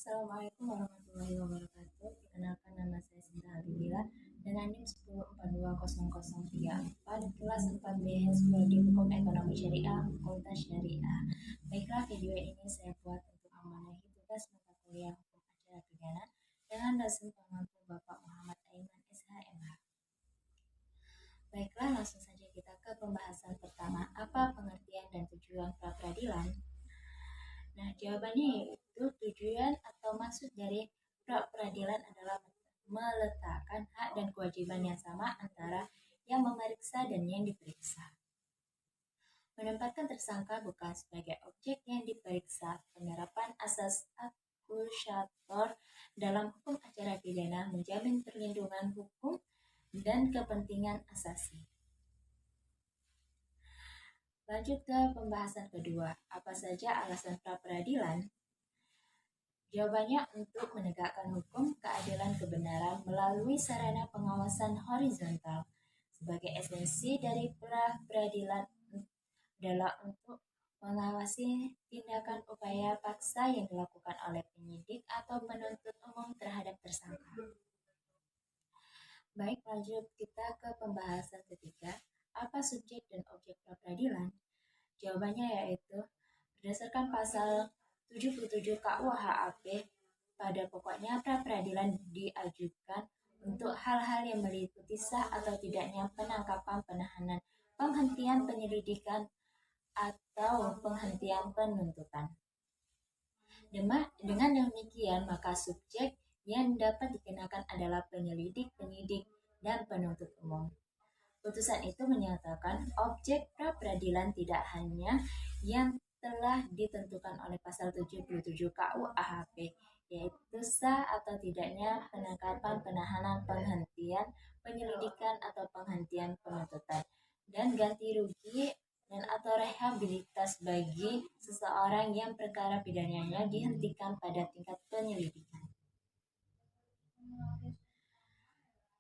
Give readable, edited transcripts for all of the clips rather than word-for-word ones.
Assalamualaikum warahmatullahi wabarakatuh. Perkenalkan, nama saya Sinta Habibila dengan NIM 10420034 kelas 4B Prodi Hukum Ekonomi Syariah Fakultas Syariah. Baiklah, video ini saya buat untuk memenuhi tugas mata kuliah Hukum Acara Pidana dengan dosen pengampu Bapak Muhammad Aiman SHMH. Baiklah, langsung saja kita ke pembahasan pertama. Apa pengertian dan tujuan pra-peradilan? Nah, jawabannya yaitu tujuan atau maksud dari pra-peradilan adalah meletakkan hak dan kewajiban yang sama antara yang memeriksa dan yang diperiksa. Menempatkan tersangka bukan sebagai objek yang diperiksa. Penerapan asas akusator dalam hukum acara pidana menjamin perlindungan hukum dan kepentingan asasi. Lanjut ke pembahasan kedua. Apa saja alasan pra-peradilan? Jawabannya untuk menegakkan hukum, keadilan, kebenaran melalui sarana pengawasan horizontal. Sebagai esensi dari pra-peradilan adalah untuk mengawasi tindakan upaya paksa yang dilakukan oleh penyidik atau penuntut umum terhadap tersangka. Baik, lanjut kita ke pembahasan ketiga. Apa subjek dan objek pra-peradilan? Jawabannya yaitu berdasarkan pasal 77 KUHP, pada pokoknya pra-peradilan diajukan untuk hal-hal yang meliputi sah atau tidaknya penangkapan, penahanan, penghentian penyelidikan, atau penghentian penuntutan. Dengan demikian, maka subjek yang dapat dikenakan adalah penyelidik, penyidik, dan penuntut umum. Putusan itu menyatakan objek pra-peradilan tidak hanya yang telah ditentukan oleh pasal 77 KUHP, yaitu sah atau tidaknya penangkapan, penahanan, penghentian, penyelidikan, atau penghentian penuntutan, dan ganti rugi dan atau rehabilitas bagi seseorang yang perkara pidananya dihentikan pada tingkat penyelidikan.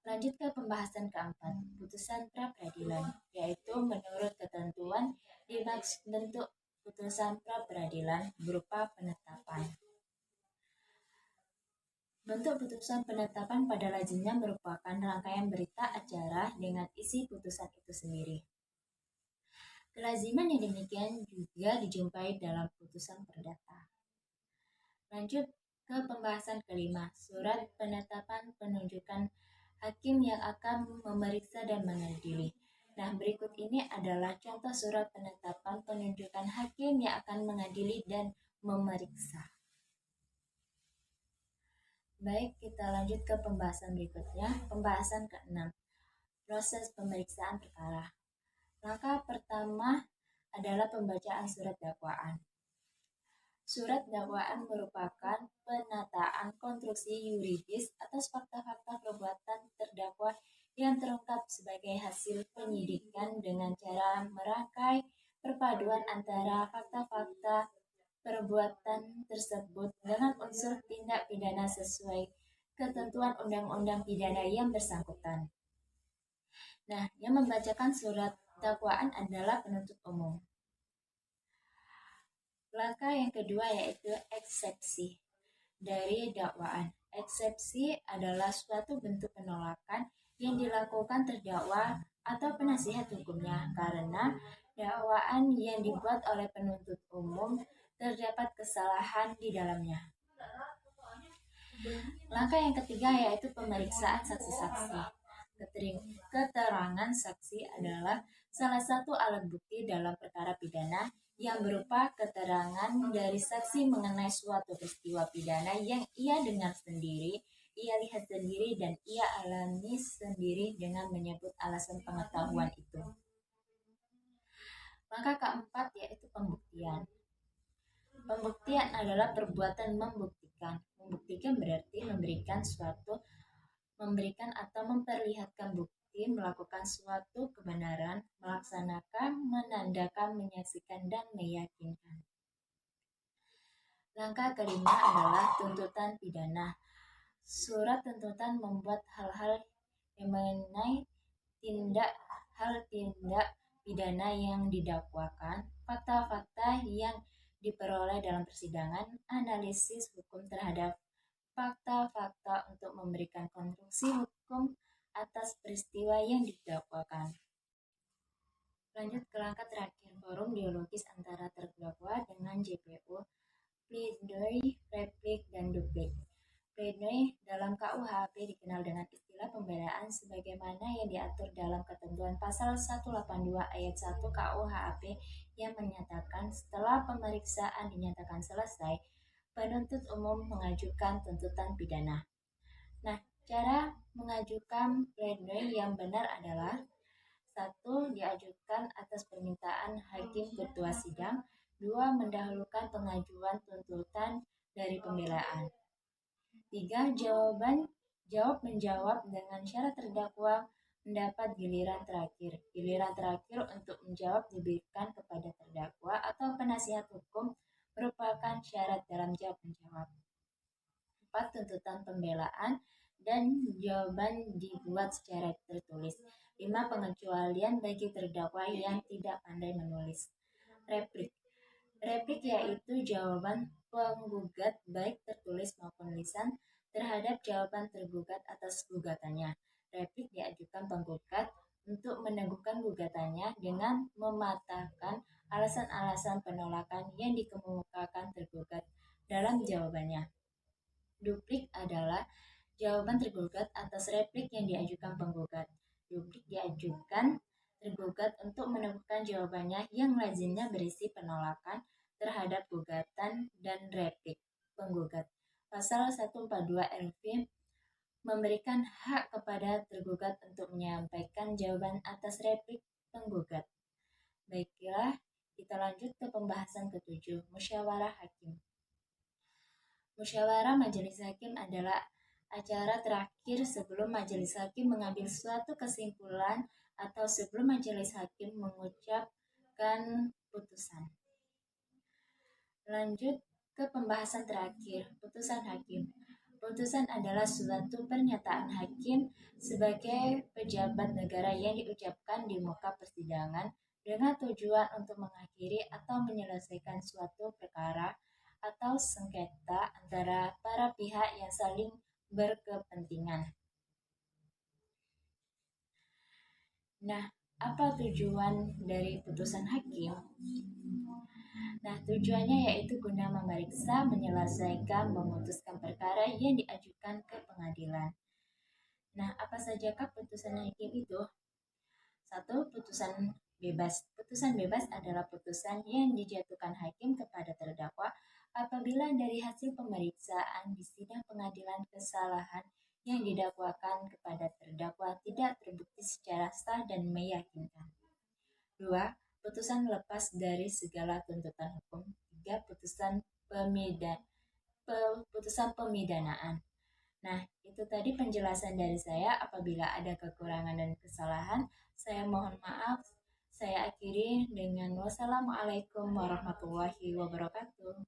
Lanjut ke pembahasan keempat, putusan pra-peradilan, yaitu menurut ketentuan dimaksud bentuk putusan pra-peradilan berupa penetapan. Bentuk putusan penetapan pada lazimnya merupakan rangkaian berita acara dengan isi putusan itu sendiri. Kelaziman yang demikian juga dijumpai dalam putusan perdata. Lanjut ke pembahasan kelima, surat penetapan penunjukan hakim yang akan memeriksa dan mengadili. Nah, berikut ini adalah contoh surat penetapan penunjukan hakim yang akan mengadili dan memeriksa. Baik, kita lanjut ke pembahasan berikutnya. Pembahasan ke-6, proses pemeriksaan perkara. Langkah pertama adalah pembacaan surat dakwaan. Surat dakwaan merupakan penataan konstruksi yuridis atas fakta-fakta perbuatan terdakwa yang terungkap sebagai hasil penyidikan dengan cara merangkai perpaduan antara fakta-fakta perbuatan tersebut dengan unsur tindak pidana sesuai ketentuan undang-undang pidana yang bersangkutan. Nah, yang membacakan surat dakwaan adalah penuntut umum. Langkah yang kedua yaitu eksepsi dari dakwaan. Eksepsi adalah suatu bentuk penolakan yang dilakukan terdakwa atau penasihat hukumnya karena dakwaan yang dibuat oleh penuntut umum terdapat kesalahan di dalamnya. Langkah yang ketiga yaitu pemeriksaan saksi-saksi. Keterangan saksi adalah salah satu alat bukti dalam perkara pidana yang berupa keterangan dari saksi mengenai suatu peristiwa pidana yang ia dengar sendiri, ia lihat sendiri, dan ia alami sendiri dengan menyebut alasan pengetahuan itu. Langkah keempat yaitu pembuktian. Pembuktian adalah perbuatan membuktikan. Membuktikan berarti memberikan atau memperlihatkan bukti, melakukan suatu kebenaran, melaksanakan, menandakan, menyaksikan, dan meyakinkan. Langkah kelima adalah tuntutan pidana. Surat tuntutan membuat hal-hal yang mengenai tindak pidana yang didakwakan, fakta-fakta yang diperoleh dalam persidangan, analisis hukum terhadap fakta-fakta untuk memberikan konstruksi hukum atas peristiwa yang didakwakan. Lanjut ke langkah terakhir, forum dialogis antara terdakwa dengan JPU, pledoi, replik, dan duplik. Pledoi dalam KUHP dikenal dengan istilah pembelaan sebagaimana yang diatur dalam ketentuan pasal 182 ayat 1 KUHP yang menyatakan setelah pemeriksaan dinyatakan selesai, penuntut umum mengajukan tuntutan pidana. Nah, cara mengajukan pledoi yang benar adalah: 1. Diajukan atas permintaan hakim ketua sidang. 2. Mendahulukan pengajuan tuntutan dari pembelaan. 3. Jawab menjawab dengan syarat terdakwa mendapat giliran terakhir. Giliran terakhir untuk menjawab diberikan kepada terdakwa atau penasihat hukum merupakan syarat dalam jawab menjawab. 4. Tuntutan pembelaan dan jawaban dibuat secara tertulis. 5. Pengecualian bagi terdakwa yang tidak pandai menulis. Replik. Replik yaitu jawaban penggugat baik tertulis maupun lisan terhadap jawaban tergugat atas gugatannya. Replik diajukan penggugat untuk meneguhkan gugatannya dengan mematahkan alasan-alasan penolakan yang dikemukakan tergugat dalam jawabannya. Duplik adalah jawaban tergugat atas replik yang diajukan penggugat. Duplik diajukan tergugat untuk menemukan jawabannya yang lazimnya berisi penolakan terhadap gugatan dan replik penggugat. Pasal 142 LV memberikan hak kepada tergugat untuk menyampaikan jawaban atas replik penggugat. Baiklah, kita lanjut ke pembahasan ketujuh, musyawarah hakim. Musyawarah majelis hakim adalah acara terakhir sebelum majelis hakim mengambil suatu kesimpulan atau sebelum majelis hakim mengucapkan putusan. Lanjut ke pembahasan terakhir, putusan hakim. Putusan adalah suatu pernyataan hakim sebagai pejabat negara yang diucapkan di muka persidangan dengan tujuan untuk mengakhiri atau menyelesaikan suatu perkara atau sengketa antara para pihak yang saling berkepentingan. Nah, apa tujuan dari putusan hakim? Nah, tujuannya yaitu guna memeriksa, menyelesaikan, memutuskan perkara yang diajukan ke pengadilan. Nah, apa sajakah putusan hakim itu? 1. Putusan bebas. Putusan bebas adalah putusan yang dijatuhkan hakim kepada terdakwa apabila dari hasil pemeriksaan di sidang pengadilan kesalahan yang didakwakan kepada terdakwa tidak terbukti secara sah dan meyakinkan. 2. Putusan lepas dari segala tuntutan hukum. 3. Putusan pemidanaan. Nah, itu tadi penjelasan dari saya. Apabila ada kekurangan dan kesalahan, saya mohon maaf. Saya akhiri dengan wassalamualaikum warahmatullahi wabarakatuh.